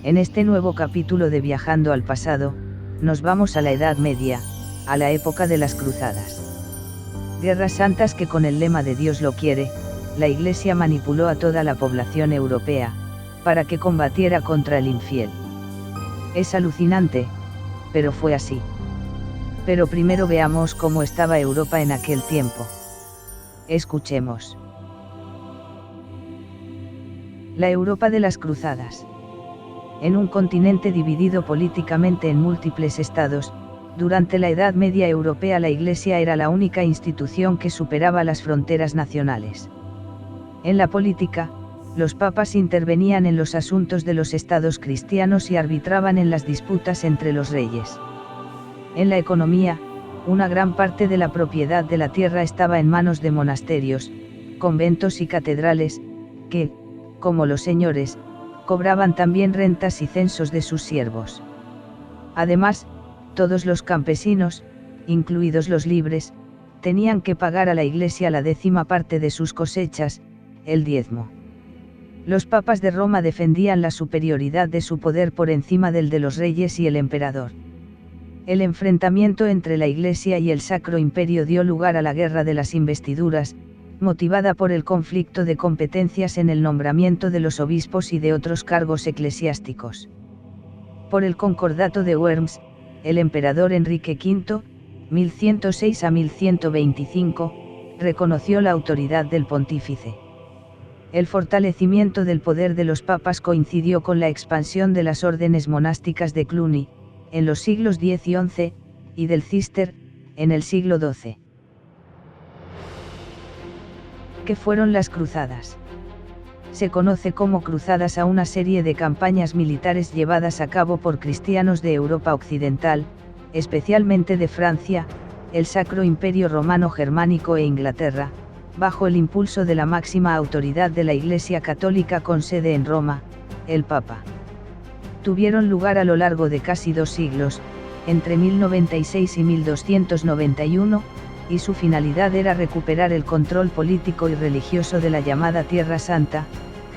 En este nuevo capítulo de Viajando al pasado, nos vamos a la Edad Media, a la época de las cruzadas. Guerras santas que con el lema de Dios lo quiere, la Iglesia manipuló a toda la población europea, para que combatiera contra el infiel. Es alucinante, pero fue así. Pero primero veamos cómo estaba Europa en aquel tiempo. Escuchemos. La Europa de las cruzadas. En un continente dividido políticamente en múltiples estados, durante la Edad Media europea la Iglesia era la única institución que superaba las fronteras nacionales. En la política, los papas intervenían en los asuntos de los estados cristianos y arbitraban en las disputas entre los reyes. En la economía, una gran parte de la propiedad de la tierra estaba en manos de monasterios, conventos y catedrales, que, como los señores, cobraban también rentas y censos de sus siervos. Además, todos los campesinos, incluidos los libres, tenían que pagar a la Iglesia la 10ª parte de sus cosechas, el diezmo. Los papas de Roma defendían la superioridad de su poder por encima del de los reyes y el emperador. El enfrentamiento entre la Iglesia y el Sacro Imperio dio lugar a la Guerra de las Investiduras, motivada por el conflicto de competencias en el nombramiento de los obispos y de otros cargos eclesiásticos. Por el Concordato de Worms, el emperador Enrique V, 1106 a 1125, reconoció la autoridad del pontífice. El fortalecimiento del poder de los papas coincidió con la expansión de las órdenes monásticas de Cluny, en los siglos X y XI, y del Císter, en el siglo XII. ¿Qué fueron las cruzadas? Se conoce como cruzadas a una serie de campañas militares llevadas a cabo por cristianos de Europa Occidental, especialmente de Francia, el Sacro Imperio Romano Germánico e Inglaterra, bajo el impulso de la máxima autoridad de la Iglesia Católica con sede en Roma, el Papa. Tuvieron lugar a lo largo de casi 2 siglos, entre 1096 y 1291, y su finalidad era recuperar el control político y religioso de la llamada Tierra Santa,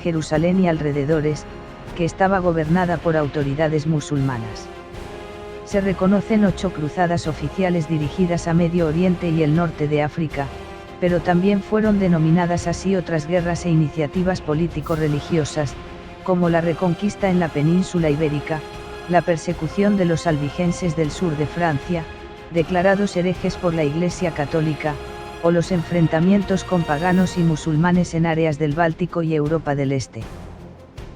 Jerusalén y alrededores, que estaba gobernada por autoridades musulmanas. Se reconocen 8 cruzadas oficiales dirigidas a Medio Oriente y el norte de África, pero también fueron denominadas así otras guerras e iniciativas político-religiosas, como la reconquista en la península ibérica, la persecución de los albigenses del sur de Francia, declarados herejes por la Iglesia Católica, o los enfrentamientos con paganos y musulmanes en áreas del Báltico y Europa del Este.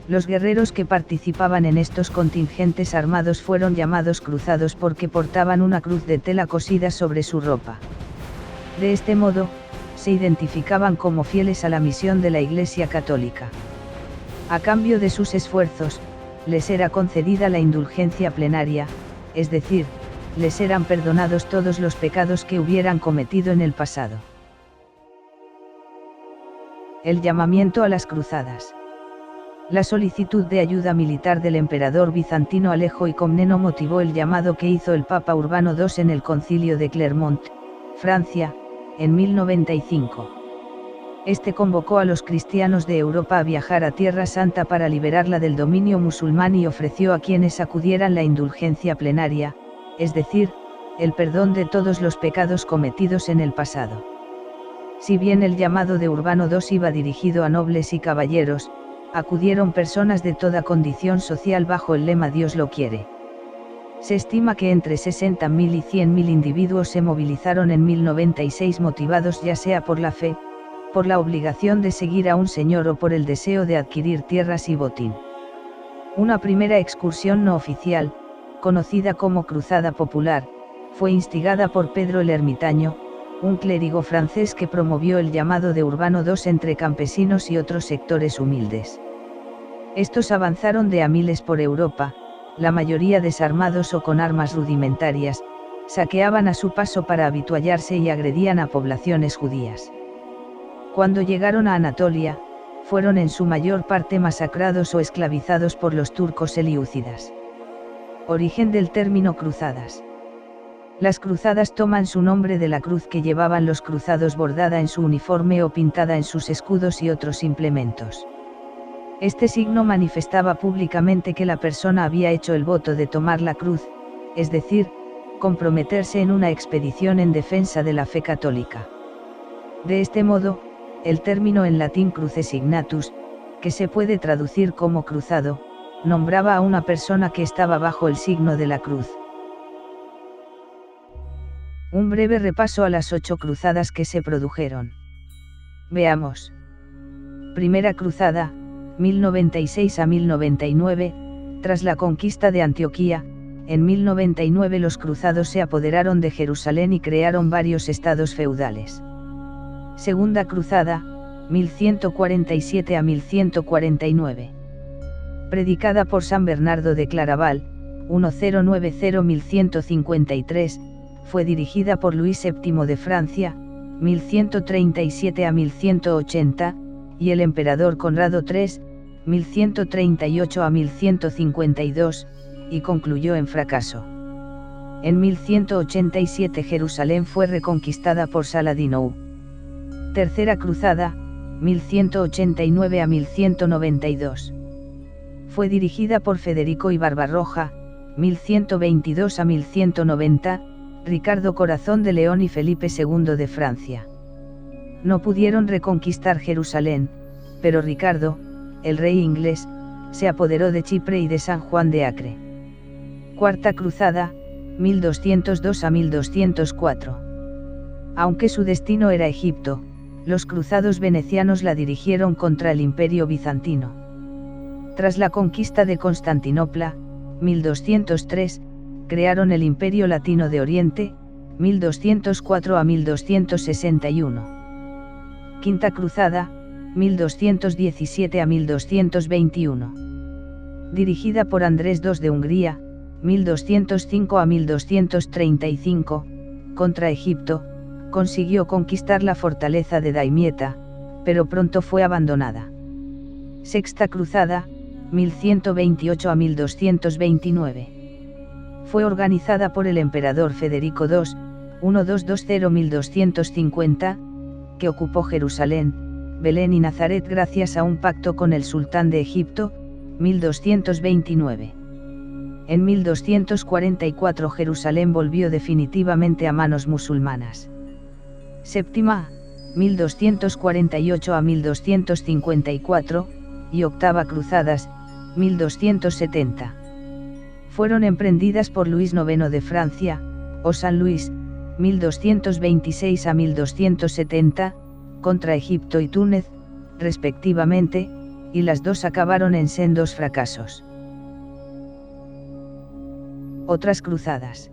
Los guerreros que participaban en estos contingentes armados fueron llamados cruzados porque portaban una cruz de tela cosida sobre su ropa. De este modo, se identificaban como fieles a la misión de la Iglesia Católica. A cambio de sus esfuerzos, les era concedida la indulgencia plenaria, es decir, les eran perdonados todos los pecados que hubieran cometido en el pasado. El llamamiento a las cruzadas. La solicitud de ayuda militar del emperador bizantino Alejo I Comneno motivó el llamado que hizo el Papa Urbano II en el Concilio de Clermont, Francia, en 1095. Este convocó a los cristianos de Europa a viajar a Tierra Santa para liberarla del dominio musulmán y ofreció a quienes acudieran la indulgencia plenaria, es decir, el perdón de todos los pecados cometidos en el pasado. Si bien el llamado de Urbano II iba dirigido a nobles y caballeros, acudieron personas de toda condición social bajo el lema Dios lo quiere. Se estima que entre 60.000 y 100.000 individuos se movilizaron en 1096 motivados ya sea por la fe, por la obligación de seguir a un señor o por el deseo de adquirir tierras y botín. Una primera excursión no oficial, conocida como Cruzada Popular, fue instigada por Pedro el Ermitaño, un clérigo francés que promovió el llamado de Urbano II entre campesinos y otros sectores humildes. Estos avanzaron de a miles por Europa, la mayoría desarmados o con armas rudimentarias, saqueaban a su paso para avituallarse y agredían a poblaciones judías. Cuando llegaron a Anatolia, fueron en su mayor parte masacrados o esclavizados por los turcos selyúcidas. Origen del término cruzadas. Las cruzadas toman su nombre de la cruz que llevaban los cruzados bordada en su uniforme o pintada en sus escudos y otros implementos. Este signo manifestaba públicamente que la persona había hecho el voto de tomar la cruz, es decir, comprometerse en una expedición en defensa de la fe católica. De este modo, el término en latín cruce signatus, que se puede traducir como cruzado, nombraba a una persona que estaba bajo el signo de la cruz. Un breve repaso a las 8 cruzadas que se produjeron. Veamos. Primera cruzada, 1096 a 1099, tras la conquista de Antioquía, en 1099 los cruzados se apoderaron de Jerusalén y crearon varios estados feudales. Segunda cruzada, 1147 a 1149. Predicada por San Bernardo de Claraval, 1090-1153, fue dirigida por Luis VII de Francia, 1137 a 1180, y el emperador Conrado III, 1138 a 1152, y concluyó en fracaso. En 1187 Jerusalén fue reconquistada por Saladino. Tercera cruzada, 1189 a 1192. Fue dirigida por Federico y Barbarroja, 1122 a 1190, Ricardo Corazón de León y Felipe II de Francia. No pudieron reconquistar Jerusalén, pero Ricardo, el rey inglés, se apoderó de Chipre y de San Juan de Acre. Cuarta cruzada, 1202 a 1204. Aunque su destino era Egipto, los cruzados venecianos la dirigieron contra el Imperio bizantino. Tras la conquista de Constantinopla, 1203, crearon el Imperio Latino de Oriente, 1204 a 1261. Quinta cruzada, 1217 a 1221. Dirigida por Andrés II de Hungría, 1205 a 1235, contra Egipto, consiguió conquistar la fortaleza de Damieta, pero pronto fue abandonada. Sexta cruzada, 1128 a 1229. Fue organizada por el emperador Federico II, 1220-1250, que ocupó Jerusalén, Belén y Nazaret gracias a un pacto con el sultán de Egipto, 1229. En 1244 Jerusalén volvió definitivamente a manos musulmanas. Séptima, 1248 a 1254, y octava cruzadas, 1270. Fueron emprendidas por Luis IX de Francia, o San Luis, 1226 a 1270, contra Egipto y Túnez, respectivamente, y las dos acabaron en sendos fracasos. Otras cruzadas.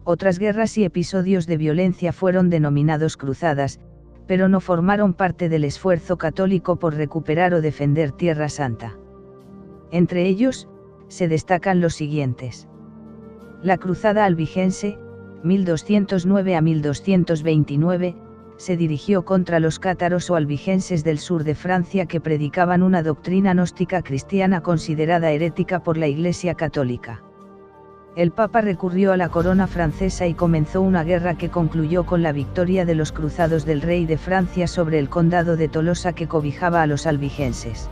Otras guerras y episodios de violencia fueron denominados cruzadas, pero no formaron parte del esfuerzo católico por recuperar o defender Tierra Santa. Entre ellos, se destacan los siguientes. La Cruzada Albigense, 1209 a 1229, se dirigió contra los cátaros o albigenses del sur de Francia que predicaban una doctrina gnóstica cristiana considerada herética por la Iglesia Católica. El Papa recurrió a la corona francesa y comenzó una guerra que concluyó con la victoria de los cruzados del rey de Francia sobre el condado de Tolosa que cobijaba a los albigenses.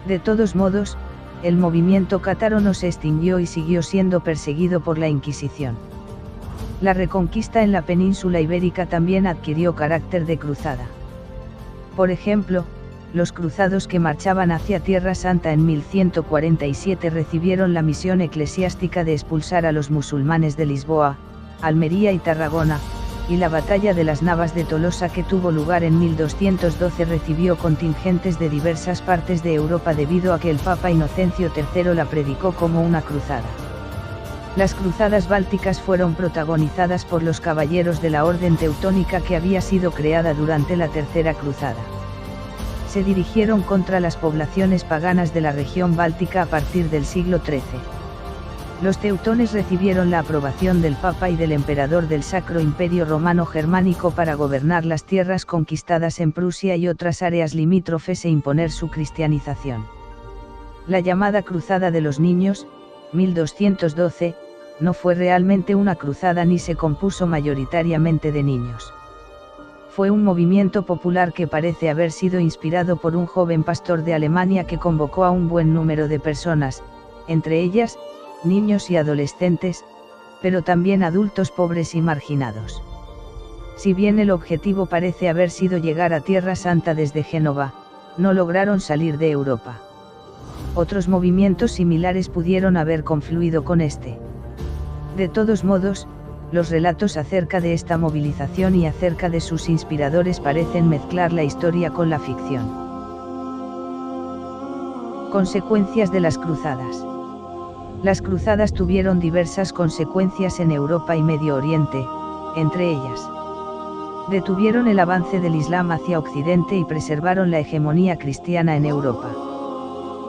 De todos modos, el movimiento cátaro no se extinguió y siguió siendo perseguido por la Inquisición. La reconquista en la península ibérica también adquirió carácter de cruzada. Por ejemplo, los cruzados que marchaban hacia Tierra Santa en 1147 recibieron la misión eclesiástica de expulsar a los musulmanes de Lisboa, Almería y Tarragona, y la batalla de las Navas de Tolosa que tuvo lugar en 1212 recibió contingentes de diversas partes de Europa debido a que el Papa Inocencio III la predicó como una cruzada. Las cruzadas bálticas fueron protagonizadas por los caballeros de la Orden Teutónica que había sido creada durante la Tercera Cruzada. Se dirigieron contra las poblaciones paganas de la región báltica a partir del siglo XIII. Los teutones recibieron la aprobación del Papa y del emperador del Sacro Imperio Romano Germánico para gobernar las tierras conquistadas en Prusia y otras áreas limítrofes e imponer su cristianización. La llamada Cruzada de los Niños, 1212, no fue realmente una cruzada ni se compuso mayoritariamente de niños. Fue un movimiento popular que parece haber sido inspirado por un joven pastor de Alemania que convocó a un buen número de personas, entre ellas, niños y adolescentes, pero también adultos pobres y marginados. Si bien el objetivo parece haber sido llegar a Tierra Santa desde Génova, no lograron salir de Europa. Otros movimientos similares pudieron haber confluido con este. De todos modos, los relatos acerca de esta movilización y acerca de sus inspiradores parecen mezclar la historia con la ficción. Consecuencias de las cruzadas. Las cruzadas tuvieron diversas consecuencias en Europa y Medio Oriente, entre ellas: detuvieron el avance del Islam hacia Occidente y preservaron la hegemonía cristiana en Europa.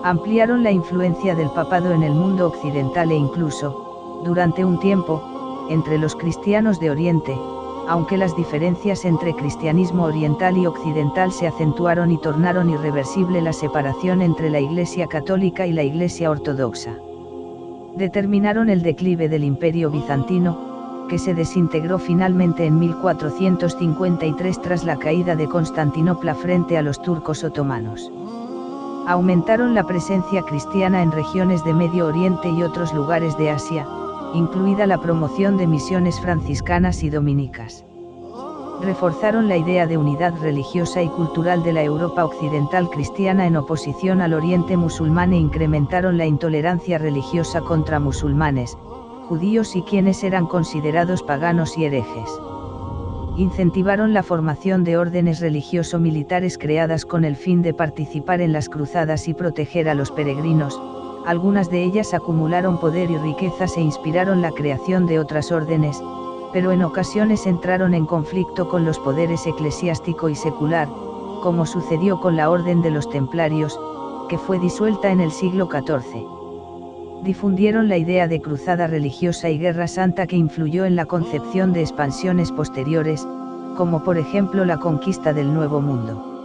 Ampliaron la influencia del papado en el mundo occidental e incluso, durante un tiempo, entre los cristianos de Oriente, aunque las diferencias entre cristianismo oriental y occidental se acentuaron y tornaron irreversible la separación entre la Iglesia católica y la Iglesia ortodoxa. Determinaron el declive del Imperio bizantino, que se desintegró finalmente en 1453 tras la caída de Constantinopla frente a los turcos otomanos. Aumentaron la presencia cristiana en regiones de Medio Oriente y otros lugares de Asia, incluida la promoción de misiones franciscanas y dominicas. Reforzaron la idea de unidad religiosa y cultural de la Europa occidental cristiana en oposición al Oriente musulmán e incrementaron la intolerancia religiosa contra musulmanes, judíos y quienes eran considerados paganos y herejes. Incentivaron la formación de órdenes religioso-militares creadas con el fin de participar en las cruzadas y proteger a los peregrinos. Algunas de ellas acumularon poder y riquezas e inspiraron la creación de otras órdenes, pero en ocasiones entraron en conflicto con los poderes eclesiástico y secular, como sucedió con la Orden de los Templarios, que fue disuelta en el siglo XIV. Difundieron la idea de cruzada religiosa y guerra santa que influyó en la concepción de expansiones posteriores, como por ejemplo la conquista del Nuevo Mundo.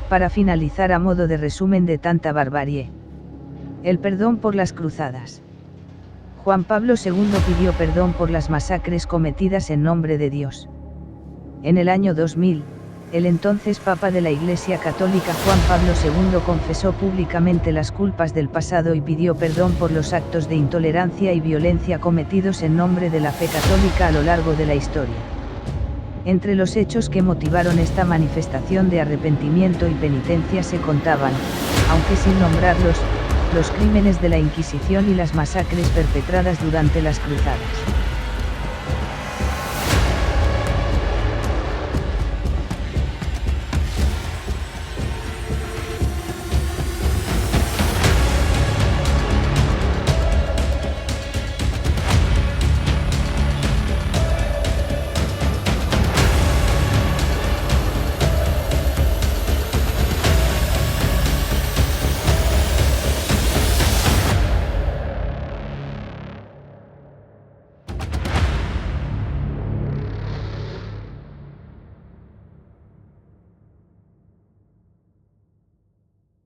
Para finalizar, a modo de resumen de tanta barbarie: el perdón por las cruzadas. Juan Pablo II pidió perdón por las masacres cometidas en nombre de Dios. En el año 2000, el entonces Papa de la Iglesia Católica Juan Pablo II confesó públicamente las culpas del pasado y pidió perdón por los actos de intolerancia y violencia cometidos en nombre de la fe católica a lo largo de la historia. Entre los hechos que motivaron esta manifestación de arrepentimiento y penitencia se contaban, aunque sin nombrarlos, los crímenes de la Inquisición y las masacres perpetradas durante las cruzadas.